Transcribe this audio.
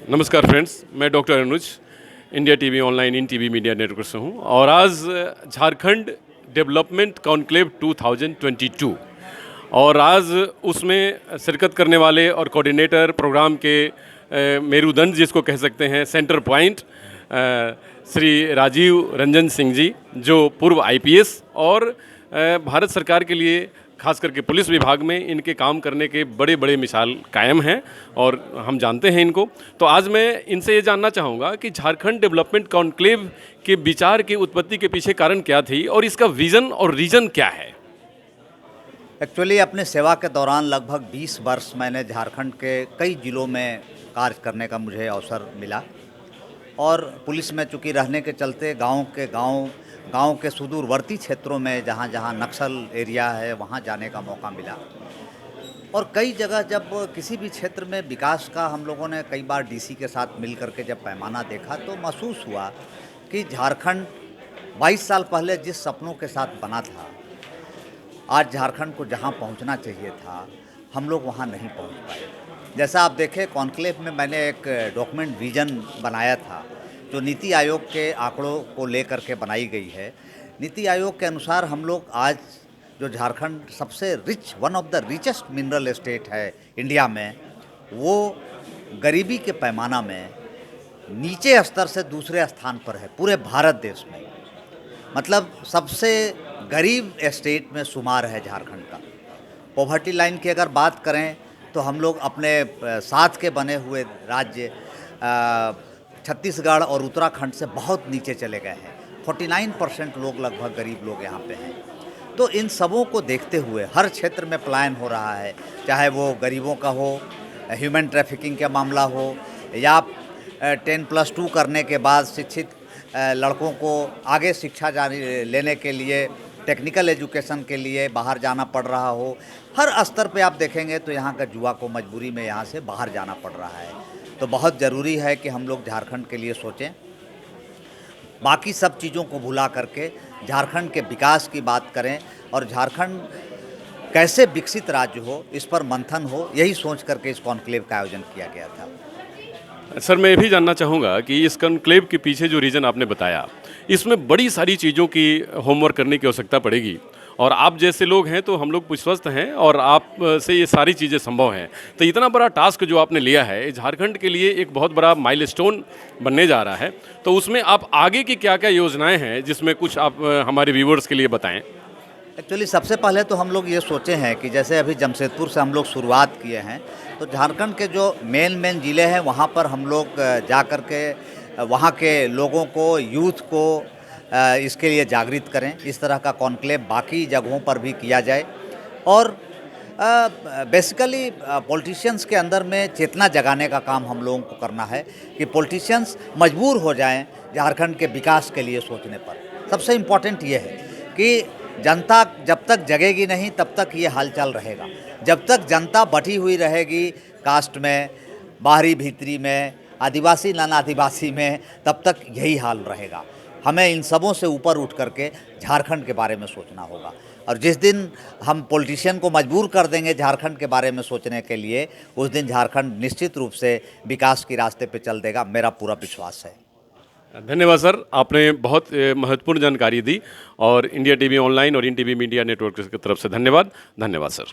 नमस्कार फ्रेंड्स, मैं doctor Anuj India TV online in TV media network से हूँ और आज झारखंड डेवलपमेंट कॉन्क्लेव 2022 और आज उसमें शिरकत करने वाले और कोऑर्डिनेटर प्रोग्राम के मेरुदंड जिसको कह सकते हैं, सेंटर पॉइंट, श्री राजीव रंजन सिंह जी, जो पूर्व आईपीएस और भारत सरकार के लिए खास करके पुलिस विभाग में इनके काम करने के बड़े बड़े मिसाल कायम हैं और हम जानते हैं इनको। तो आज मैं इनसे ये जानना चाहूँगा कि झारखंड डेवलपमेंट कॉन्क्लेव के विचार की उत्पत्ति के पीछे कारण क्या थी और इसका विज़न और रीजन क्या है। एक्चुअली अपने सेवा के दौरान लगभग 20 वर्ष मैंने झारखंड के कई ज़िलों में कार्य करने का मुझे अवसर मिला और पुलिस में चूँकि रहने के चलते गांव के सुदूरवर्ती क्षेत्रों में जहां जहां नक्सल एरिया है वहां जाने का मौका मिला। और कई जगह जब किसी भी क्षेत्र में विकास का हम लोगों ने कई बार डीसी के साथ मिल करके जब पैमाना देखा तो महसूस हुआ कि झारखंड 22 साल पहले जिस सपनों के साथ बना था, आज झारखंड को जहां पहुंचना चाहिए था हम लोग वहां नहीं पहुंच पाए। जैसा आप देखें, कॉन्क्लेव में मैंने एक डॉक्यूमेंट विजन बनाया था जो नीति आयोग के आंकड़ों को लेकर के बनाई गई है। नीति आयोग के अनुसार हम लोग आज जो झारखंड सबसे one of the richest mineral state है इंडिया में, वो गरीबी के पैमाना में नीचे स्तर से दूसरे स्थान पर है पूरे भारत देश में। मतलब सबसे गरीब स्टेट में शुमार है झारखंड का। पॉवर्टी लाइन की अगर बात करें तो हम लोग अपने साथ के बने हुए राज्य छत्तीसगढ़ और उत्तराखंड से बहुत नीचे चले गए हैं। 49% लोग लगभग गरीब लोग यहाँ पे हैं। तो इन सबों को देखते हुए हर क्षेत्र में पलायन हो रहा है, चाहे वो गरीबों का हो, ह्यूमन ट्रैफिकिंग का मामला हो, या 10+2 करने के बाद शिक्षित लड़कों को आगे शिक्षा लेने के लिए, टेक्निकल एजुकेशन के लिए बाहर जाना पड़ रहा हो। हर स्तर पे आप देखेंगे तो यहाँ का युवा को मजबूरी में यहाँ से बाहर जाना पड़ रहा है। तो बहुत ज़रूरी है कि हम लोग झारखंड के लिए सोचें, बाकी सब चीज़ों को भुला करके झारखंड के विकास की बात करें और झारखंड कैसे विकसित राज्य हो इस पर मंथन हो। यही सोच करके इस कॉन्क्लेव का आयोजन किया गया था। सर, मैं ये भी जानना चाहूँगा कि इस कॉन्क्लेव के पीछे जो रीज़न आपने बताया, इसमें बड़ी सारी चीज़ों की होमवर्क करने की आवश्यकता पड़ेगी और आप जैसे लोग हैं तो हम लोग विश्वस्त हैं और आप से ये सारी चीज़ें संभव हैं। तो इतना बड़ा टास्क जो आपने लिया है, झारखंड के लिए एक बहुत बड़ा माइलस्टोन बनने जा रहा है, तो उसमें आप आगे की क्या क्या योजनाएं हैं जिसमें कुछ आप हमारे व्यूवर्स के लिए बताएं। एक्चुअली सबसे पहले तो हम लोग ये सोचे हैं कि जैसे अभी जमशेदपुर से हम लोग शुरुआत किए हैं, तो झारखंड के जो मेन ज़िले हैं वहाँ पर हम लोग जा कर के वहाँ के लोगों को, यूथ को इसके लिए जागृत करें। इस तरह का कॉन्क्लेव बाकी जगहों पर भी किया जाए और बेसिकली पॉलिटिशियंस के अंदर में चेतना जगाने का काम हम लोगों को करना है कि पॉलिटिशियंस मजबूर हो जाएं झारखंड के विकास के लिए सोचने पर। सबसे इम्पॉर्टेंट ये है कि जनता जब तक जगेगी नहीं तब तक ये हालचाल रहेगा। जब तक जनता बटी हुई रहेगी कास्ट में, बाहरी भीतरी में, आदिवासी नन आदिवासी में, तब तक यही हाल रहेगा। हमें इन सबों से ऊपर उठ करके झारखंड के बारे में सोचना होगा और जिस दिन हम पॉलिटिशियन को मजबूर कर देंगे झारखंड के बारे में सोचने के लिए, उस दिन झारखंड निश्चित रूप से विकास के रास्ते पे चल देगा, मेरा पूरा विश्वास है। धन्यवाद सर, आपने बहुत महत्वपूर्ण जानकारी दी और इंडिया टीवी ऑनलाइन और इन टीवी मीडिया नेटवर्क की तरफ से धन्यवाद। धन्यवाद सर।